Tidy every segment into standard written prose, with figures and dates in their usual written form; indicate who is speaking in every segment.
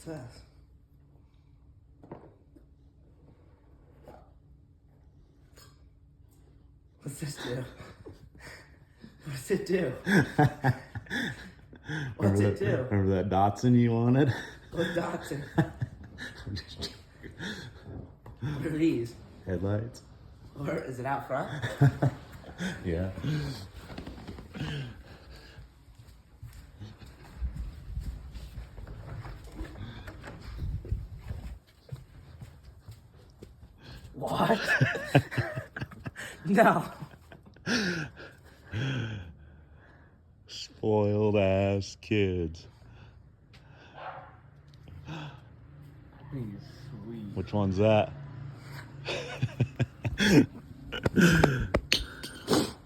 Speaker 1: this? What's this do? What's it do? What's it do?
Speaker 2: Remember that Datsun you wanted?
Speaker 1: What Dotson? What are these?
Speaker 2: Headlights.
Speaker 1: Or is it out front?
Speaker 2: Yeah.
Speaker 1: What? No.
Speaker 2: Spoiled ass kids.
Speaker 1: Sweet.
Speaker 2: Which one's that?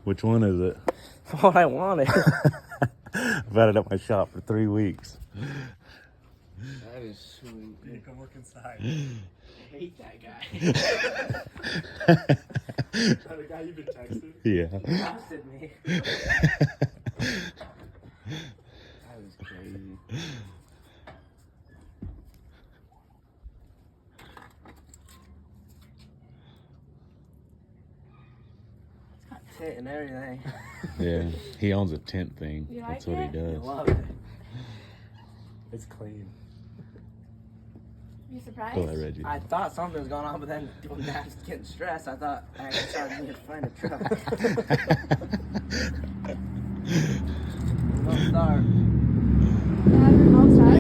Speaker 2: Which one is it?
Speaker 1: What I wanted.
Speaker 2: I've had it at my shop for 3 weeks.
Speaker 1: That is sweet.
Speaker 3: You come work inside.
Speaker 1: I hate that guy.
Speaker 3: That the guy you've been texting?
Speaker 2: Yeah.
Speaker 1: He ghosted me. That was crazy. It's got tent and everything.
Speaker 2: Yeah. He owns a tent thing.
Speaker 4: You
Speaker 2: That's
Speaker 4: like
Speaker 2: what he
Speaker 4: it?
Speaker 1: I
Speaker 2: does.
Speaker 1: love it.
Speaker 3: It's clean.
Speaker 4: You surprised?
Speaker 2: Go ahead, Reggie.
Speaker 1: I thought something was going on, but then when I was getting stressed, I thought I actually started to find a truck. Don't start.